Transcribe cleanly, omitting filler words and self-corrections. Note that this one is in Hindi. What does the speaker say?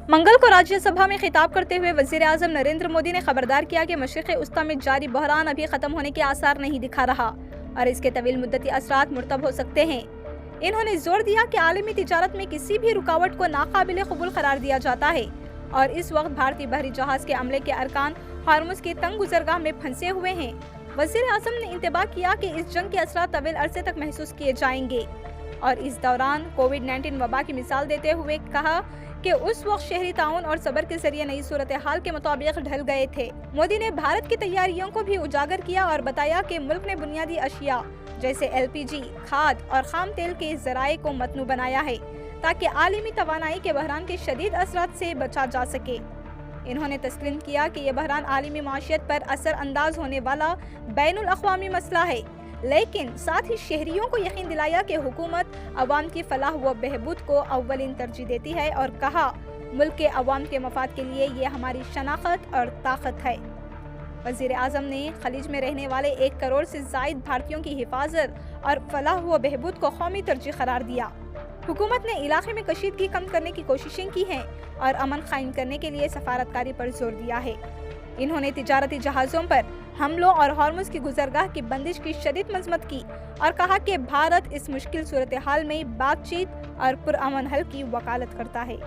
मंगल को राज्यसभा में खिताब करते हुए वजीर आजम नरेंद्र मोदी ने खबरदार किया कि मशरिक़ उस्ता में जारी बहरान अभी खत्म होने के आसार नहीं दिखा रहा और इसके तवील मुद्दती असरात मुर्तब हो सकते हैं। इन्होंने जोर दिया कि आलमी तिजारत में किसी भी रुकावट को नाकाबिले कबूल करार दिया जाता है और इस वक्त भारतीय बहरी जहाज के अमले के अरकान हार्मुज की तंग गुजरगाह में फंसे हुए हैं। वजीर आजम ने इंतबाह किया कि इस जंग के असरात तवील अरसे तक महसूस किए जाएंगे और इस दौरान कोविड-19 वबा की मिसाल देते हुए कहा कि उस वक्त शहरी ताउन और सब्र के जरिए नई सूरत हाल के मुताबिक ढल गए थे। मोदी ने भारत की तैयारियों को भी उजागर किया और बताया कि मुल्क ने बुनियादी अशिया जैसे LPG, खाद और खाम तेल के जराये को मतनू बनाया है ताकि आलमी तवानाई के बहरान के शदीद असरात से बचा जा सके। इन्होंने तस्लीम किया कि यह बहरान आलमी माशियत पर असर अंदाज होने वाला बैनुल अक़वामी मसला है, लेकिन साथ ही शहरियों को यकीन दिलाया कि हुकूमत अवाम की फलाह व बहबूद को अव्वलीन तरजीह देती है और कहा मुल्क के अवाम के मफाद के लिए ये हमारी शनाख्त और ताकत है। वज़ीर आज़म ने खलीज में रहने वाले 1 करोड़ से ज़ायद भारतीयों की हिफाजत और फलाह व बहबूद को कौमी तरजीह करार दिया। हुकूमत ने इलाके में कशीदगी कम करने की कोशिशें की हैं और अमन कायम करने के लिए सफारतकारी पर जोर दिया है। इन्होंने तिजारती जहाज़ों पर हमलों और हार्मुज की गुजरगाह की बंदिश की शदीद मजम्मत की और कहा कि भारत इस मुश्किल सूरत हाल में बातचीत और पुरअमन हल की वकालत करता है।